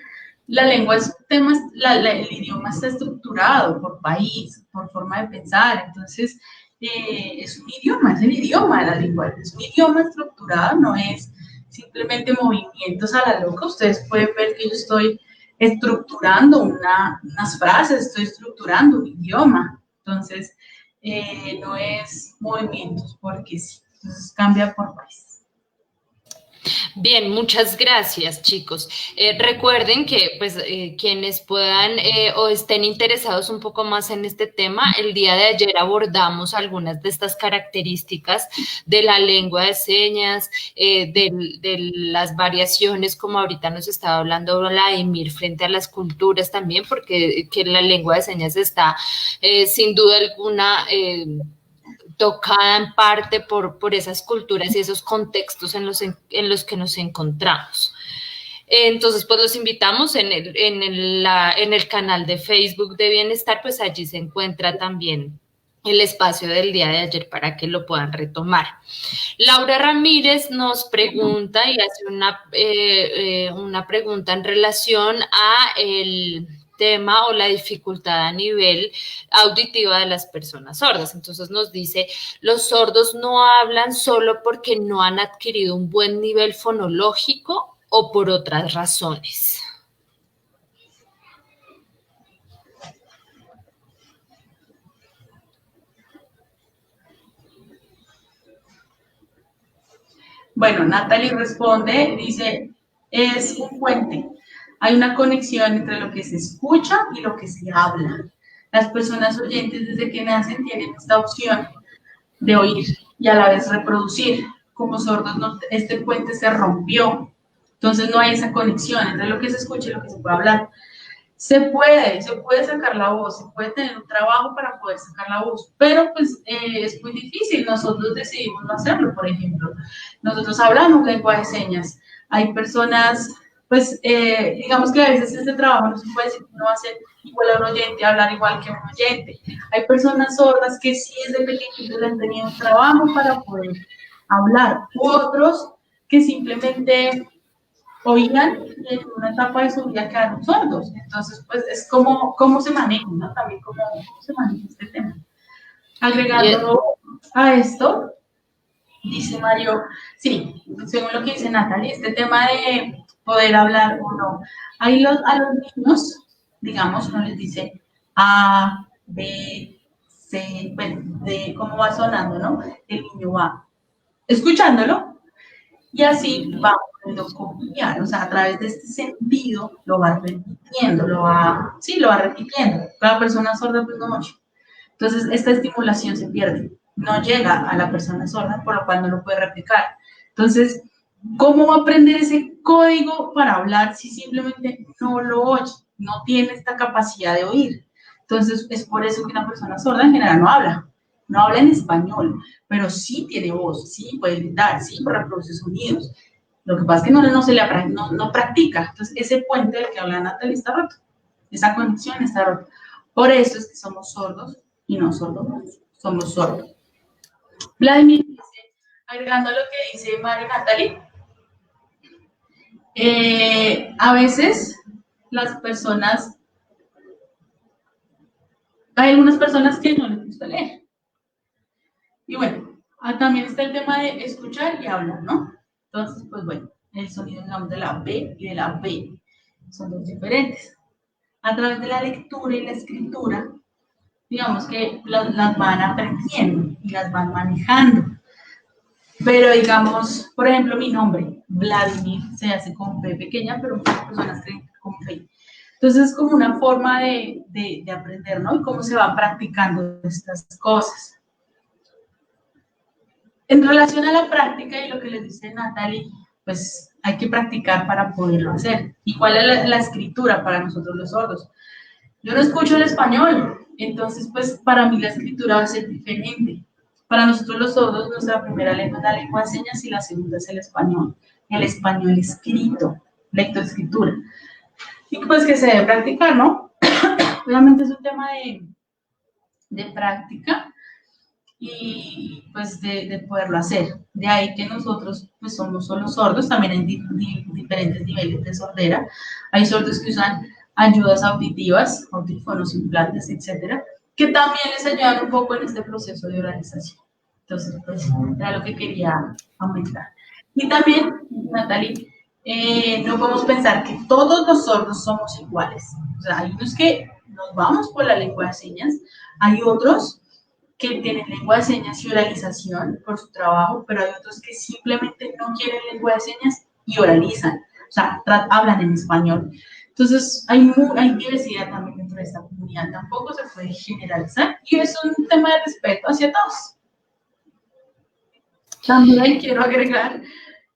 la lengua es un tema, el idioma está estructurado por país, por forma de pensar. Entonces, es un idioma, es el idioma de la lengua, es un idioma estructurado, no es simplemente movimientos a la loca. Ustedes pueden ver que yo estoy estructurando unas frases, estoy estructurando un idioma. Entonces, no es movimientos, porque sí. Entonces, cambia por país. Bien, muchas gracias, chicos. Recuerden que pues quienes puedan o estén interesados un poco más en este tema, el día de ayer abordamos algunas de estas características de la lengua de señas, de las variaciones, como ahorita nos estaba hablando Vladimir, frente a las culturas también, porque que la lengua de señas está sin duda alguna tocada en parte por esas culturas y esos contextos en los que nos encontramos. Entonces, pues los invitamos en el canal de Facebook de Bienestar, pues allí se encuentra también el espacio del día de ayer para que lo puedan retomar. Laura Ramírez nos pregunta y hace una pregunta en relación a el tema o la dificultad a nivel auditiva de las personas sordas. Entonces nos dice, los sordos no hablan solo porque no han adquirido un buen nivel fonológico o por otras razones. Bueno, Natalie responde, dice, es un puente. Hay una conexión entre lo que se escucha y lo que se habla. Las personas oyentes desde que nacen tienen esta opción de oír y a la vez reproducir. Como sordos, este puente se rompió. Entonces no hay esa conexión entre lo que se escucha y lo que se puede hablar. Se puede sacar la voz, se puede tener un trabajo para poder sacar la voz, pero pues es muy difícil. Nosotros decidimos no hacerlo, por ejemplo. Nosotros hablamos lengua de señas. Hay personas, pues, digamos que a veces este trabajo no se puede decir que uno va a ser igual a un oyente, hablar igual que un oyente. Hay personas sordas que sí desde pequeñitos han tenido un trabajo para poder hablar, u otros que simplemente oían y en una etapa de su vida quedaron sordos. Entonces, pues es como cómo se maneja, ¿no? También cómo se maneja este tema. Agregando a esto, dice Mario, sí, según lo que dice Natalie, este tema de poder hablar o no. Ahí a los niños, digamos, uno les dice A, B, C, bueno, de cómo va sonando, ¿no? El niño va escuchándolo y así va pudiendo copiar, o sea, a través de este sentido lo va repitiendo, lo va repitiendo. Cada persona sorda pues no mucho. Entonces, esta estimulación se pierde, no llega a la persona sorda, por lo cual no lo puede replicar. Entonces, ¿cómo va a aprender ese código para hablar si simplemente no lo oye, no tiene esta capacidad de oír? Entonces, es por eso que una persona sorda en general no habla en español, pero sí tiene voz, sí puede gritar, sí reproduce sonidos. Lo que pasa es que no practica. Entonces, ese puente del que habla Natalie está roto, esa conexión está rota. Por eso es que somos sordos y no sordos, somos sordos. Vladimir dice, agregando lo que dice Mario Natalie, a veces las personas, hay algunas personas que no les gusta leer. Y bueno, también está el tema de escuchar y hablar, ¿no? Entonces, pues bueno, el sonido, digamos, de la B y de la B son dos diferentes. A través de la lectura y la escritura, digamos que las van aprendiendo y las van manejando. Pero digamos, por ejemplo, mi nombre, Vladimir, se hace con P pequeña, pero muchas personas creen con P. Entonces es como una forma de aprender, ¿no? Y cómo se van practicando estas cosas. En relación a la práctica y lo que les dice Natalie, pues hay que practicar para poderlo hacer. Igual es la escritura para nosotros los sordos. Yo no escucho el español, entonces pues para mí la escritura va a ser diferente. Para nosotros los sordos, nuestra primera lengua es la lengua de señas y la segunda es el español escrito, lectoescritura. Y pues que se debe practicar, ¿no? Obviamente es un tema de práctica y pues de poderlo hacer. De ahí que nosotros pues somos solo sordos, también hay diferentes niveles de sordera. Hay sordos que usan ayudas auditivas, audífonos, implantes, etcétera. que también les ayudan un poco en este proceso de organización. Entonces, pues, era lo que quería aumentar. Y también, Natalie, no podemos pensar que todos los sordos somos iguales. O sea, hay unos que nos vamos por la lengua de señas, hay otros que tienen lengua de señas y oralización por su trabajo, pero hay otros que simplemente no quieren lengua de señas y oralizan, o sea, hablan en español. Entonces, hay diversidad también dentro de esta comunidad, tampoco se puede generalizar y es un tema de respeto hacia todos. También quiero agregar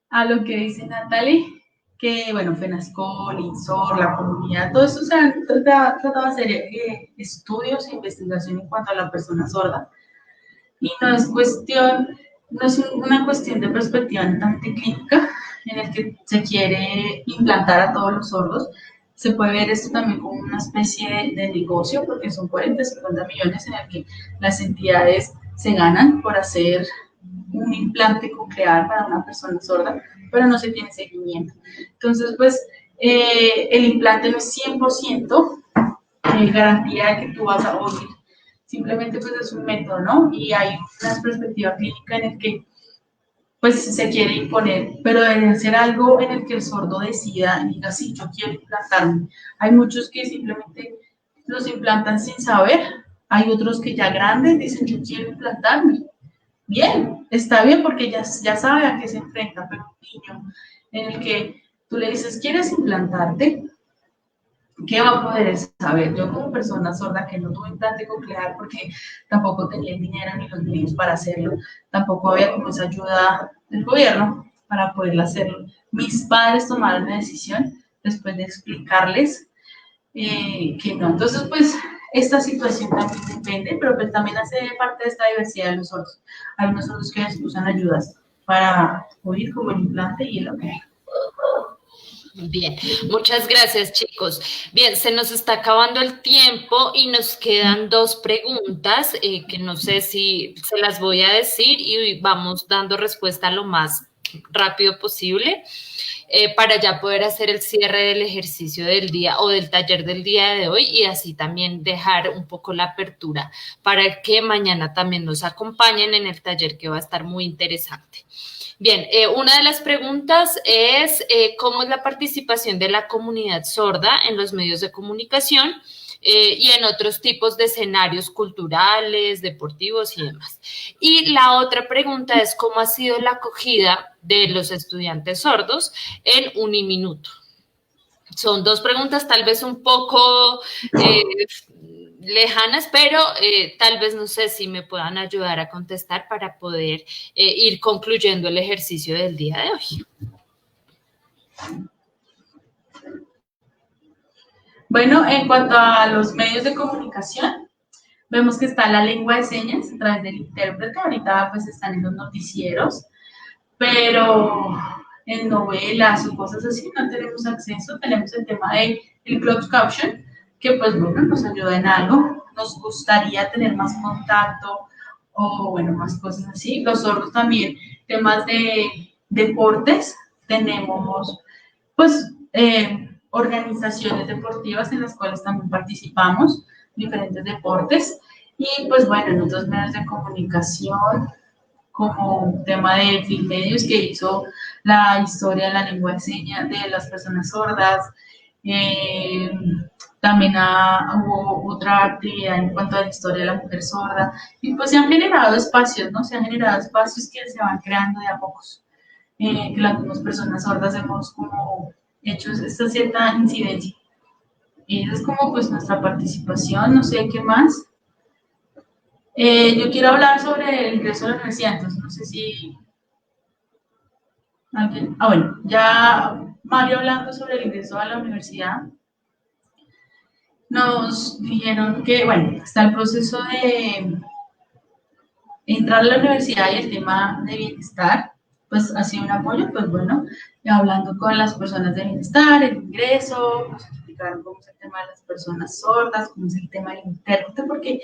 a lo que dice Natalie, que, bueno, FENASCOL, INSOR, la comunidad, todo eso se han tratado de hacer estudios e investigación en cuanto a la persona sorda. Y no es una cuestión de perspectiva netamente clínica en el que se quiere implantar a todos los sordos. Se puede ver esto también como una especie de negocio, porque son 40, 50 millones en el que las entidades se ganan por hacer un implante coclear para una persona sorda, pero no se tiene seguimiento. Entonces, pues, el implante no es 100% garantía de que tú vas a oír. Simplemente, pues, es un método, ¿no? Y hay una perspectiva clínica en el que, pues, se quiere imponer, pero debe ser algo en el que el sordo decida y diga, sí, yo quiero implantarme. Hay muchos que simplemente los implantan sin saber, hay otros que ya grandes dicen, yo quiero implantarme. Bien, está bien porque ya sabe a qué se enfrenta, pero un niño en el que tú le dices, ¿quieres implantarte? ¿Qué va a poder saber? Yo como persona sorda que no tuve implante coclear porque tampoco tenía el dinero ni los medios para hacerlo, tampoco había como esa ayuda del gobierno para poder hacerlo. Mis padres tomaron la decisión después de explicarles que no. Entonces, pues, esta situación también depende, pero pues también hace parte de esta diversidad de los sordos. Hay unos sordos que usan ayudas para oír, como el implante y el audio. Bien, muchas gracias, chicos. Bien, se nos está acabando el tiempo y nos quedan dos preguntas que no sé si se las voy a decir y vamos dando respuesta lo más rápido posible. Para ya poder hacer el cierre del ejercicio del día o del taller del día de hoy y así también dejar un poco la apertura para que mañana también nos acompañen en el taller que va a estar muy interesante. Bien, una de las preguntas es ¿cómo es la participación de la comunidad sorda en los medios de comunicación y en otros tipos de escenarios culturales, deportivos y demás? Y la otra pregunta es ¿cómo ha sido la acogida de los estudiantes sordos en Uniminuto? Son dos preguntas tal vez un poco lejanas, pero tal vez no sé si me puedan ayudar a contestar para poder ir concluyendo el ejercicio del día de hoy. Bueno, en cuanto a los medios de comunicación, vemos que está la lengua de señas a través del intérprete. Ahorita pues están en los noticieros, pero en novelas o cosas así no tenemos acceso. Tenemos el tema del closed caption, que pues bueno, nos ayuda en algo. Nos gustaría tener más contacto o bueno, más cosas así. Los sordos también, temas de deportes, tenemos pues organizaciones deportivas en las cuales también participamos, diferentes deportes, y pues bueno, en otros medios de comunicación, como tema de Filmedios, que hizo la historia de la lengua de señas de las personas sordas. También hubo otra actividad en cuanto a la historia de la mujer sorda, y pues se han generado espacios, ¿no? Se han generado espacios que se van creando de a pocos, que las mismas personas sordas hemos como hecho esta cierta incidencia. Y esa es como pues nuestra participación, no sé qué más. Yo quiero hablar sobre el ingreso a la universidad, entonces no sé si alguien... bueno, ya Mario hablando sobre el ingreso a la universidad, nos dijeron que, bueno, está el proceso de entrar a la universidad y el tema de bienestar, pues ha sido un apoyo, pues bueno, hablando con las personas de bienestar, el ingreso, nos explicaron cómo es el tema de las personas sordas, cómo es el tema del intérprete, porque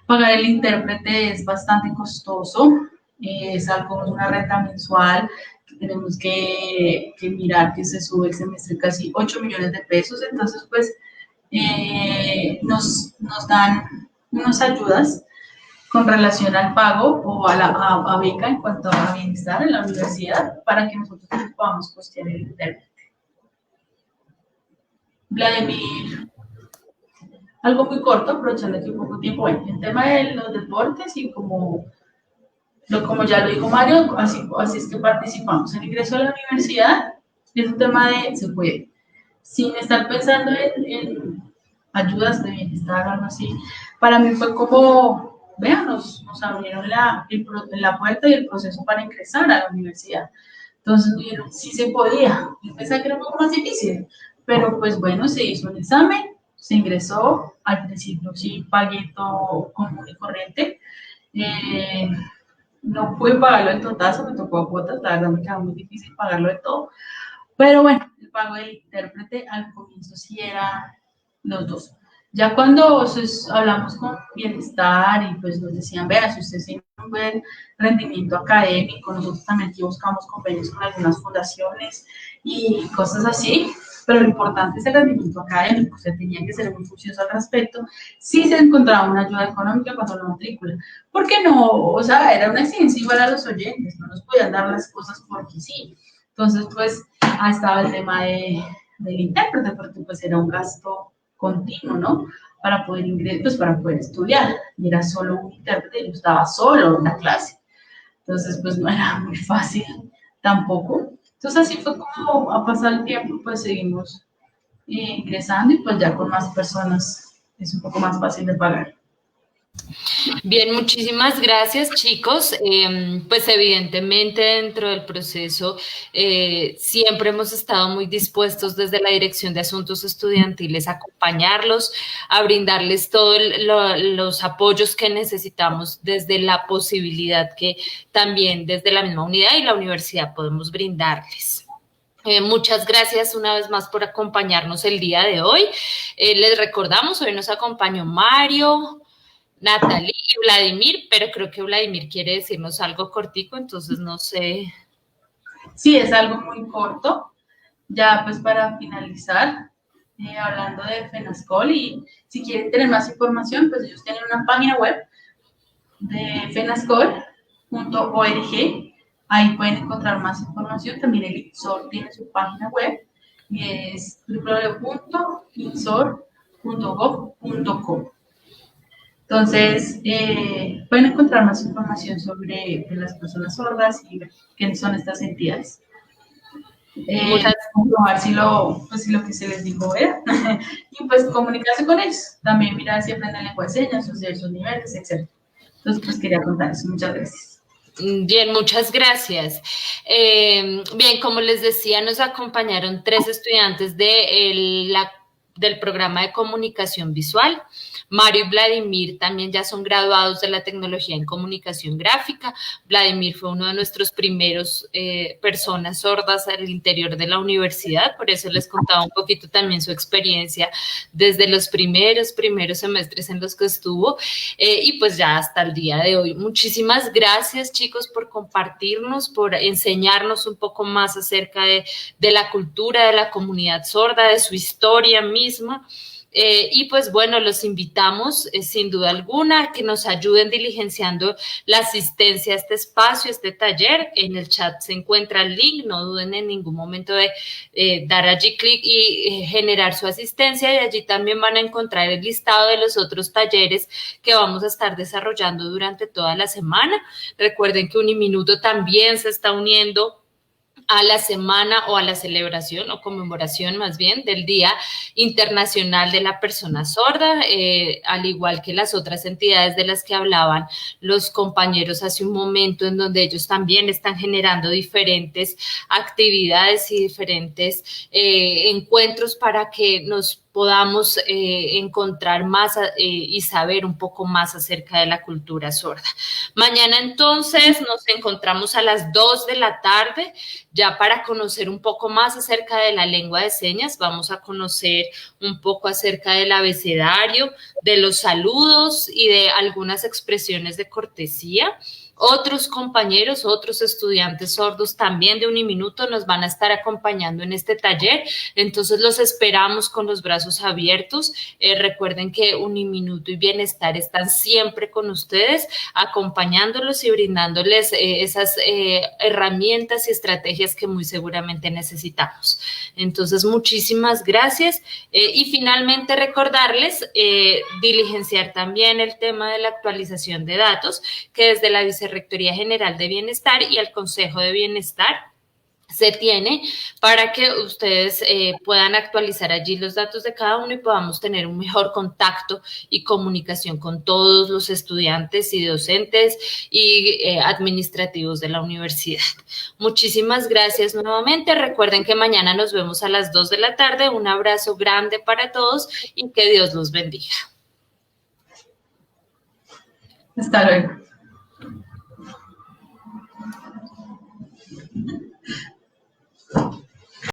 pagar el intérprete es bastante costoso, es algo, una renta mensual, que tenemos que mirar que se sube el semestre casi 8 millones de pesos, entonces pues nos dan unas ayudas con relación al pago o a beca en cuanto a bienestar en la universidad para que nosotros podamos costear el intérprete. Vladimir, algo muy corto, aprovechando que poco tiempo. Bueno, el tema de los deportes y como ya lo dijo Mario, así es que participamos. El ingreso a la universidad es un tema de se puede, sin estar pensando en ayudas de bienestar o algo así. Para mí fue como, vean, nos abrieron la puerta y el proceso para ingresar a la universidad. Entonces, sí se podía. Yo pensaba que era un poco más difícil, pero pues bueno, se hizo el examen, se ingresó. Al principio sí pagué todo común y corriente. No pude pagarlo en totazo, me tocó a cuotas, la verdad me quedó muy difícil pagarlo de todo. Pero bueno, el pago del intérprete al comienzo sí era los dos. Ya cuando hablamos con bienestar y pues nos decían, vea, si usted tiene un buen rendimiento académico, nosotros también aquí buscamos convenios con algunas fundaciones y cosas así, pero lo importante es el rendimiento académico, o sea, tenía que ser muy juicioso al respecto. Sí se encontraba una ayuda económica cuando la matrícula, porque no, o sea, era una exigencia igual a los oyentes, no nos podían dar las cosas porque sí. Entonces, pues, estaba el tema del intérprete, porque pues era un gasto continuo, ¿no? Para poder ingresar, pues para poder estudiar. Y era solo un intérprete, yo estaba solo en la clase. Entonces, pues no era muy fácil tampoco. Entonces, así fue como a pasar el tiempo, pues seguimos ingresando y pues ya con más personas es un poco más fácil de pagar. Bien, muchísimas gracias, chicos. Pues evidentemente dentro del proceso siempre hemos estado muy dispuestos desde la Dirección de Asuntos Estudiantiles a acompañarlos, a brindarles todos los apoyos que necesitamos desde la posibilidad que también desde la misma unidad y la universidad podemos brindarles. Muchas gracias una vez más por acompañarnos el día de hoy. Les recordamos, hoy nos acompañó Mario, Natalie y Vladimir, pero creo que Vladimir quiere decirnos algo cortico, entonces no sé. Sí, es algo muy corto. Ya pues para finalizar, hablando de FENASCOL y si quieren tener más información, pues ellos tienen una página web de fenascol.org. Ahí pueden encontrar más información. También el INSOR tiene su página web y es www.insor.gov.co. Entonces, pueden encontrar más información sobre las personas sordas y qué son estas entidades. Comprobar si lo que se les dijo era. Y pues comunicarse con ellos. También mirar si aprenden lengua de señas, sus diversos niveles, etc. Entonces, pues quería contar eso. Muchas gracias. Bien, muchas gracias. Bien, como les decía, nos acompañaron 3 estudiantes del programa de comunicación visual. Mario y Vladimir también ya son graduados de la tecnología en comunicación gráfica. Vladimir fue uno de nuestros primeros personas sordas al interior de la universidad, por eso les contaba un poquito también su experiencia desde los primeros semestres en los que estuvo y pues ya hasta el día de hoy. Muchísimas gracias, chicos, por compartirnos, por enseñarnos un poco más acerca de la cultura de la comunidad sorda, de su historia misma. Y pues bueno, los invitamos sin duda alguna a que nos ayuden diligenciando la asistencia a este espacio, a este taller. En el chat se encuentra el link, no duden en ningún momento de dar allí clic y generar su asistencia, y allí también van a encontrar el listado de los otros talleres que vamos a estar desarrollando durante toda la semana. Recuerden que Uniminuto también se está uniendo a la semana o a la celebración o conmemoración más bien del Día Internacional de la Persona Sorda, al igual que las otras entidades de las que hablaban los compañeros hace un momento, en donde ellos también están generando diferentes actividades y diferentes encuentros para que nos podamos encontrar más y saber un poco más acerca de la cultura sorda. Mañana entonces nos encontramos a las 2 de la tarde, ya para conocer un poco más acerca de la lengua de señas. Vamos a conocer un poco acerca del abecedario, de los saludos y de algunas expresiones de cortesía. Otros compañeros, otros estudiantes sordos también de Uniminuto nos van a estar acompañando en este taller, entonces los esperamos con los brazos abiertos. Recuerden que Uniminuto y Bienestar están siempre con ustedes, acompañándolos y brindándoles esas herramientas y estrategias que muy seguramente necesitamos. Entonces, muchísimas gracias. Y finalmente recordarles diligenciar también el tema de la actualización de datos, que desde la Vicerrectoría General de Bienestar y el Consejo de Bienestar se tiene para que ustedes puedan actualizar allí los datos de cada uno y podamos tener un mejor contacto y comunicación con todos los estudiantes y docentes y administrativos de la universidad. Muchísimas gracias nuevamente. Recuerden que mañana nos vemos a las 2 de la tarde. Un abrazo grande para todos y que Dios los bendiga. Hasta luego.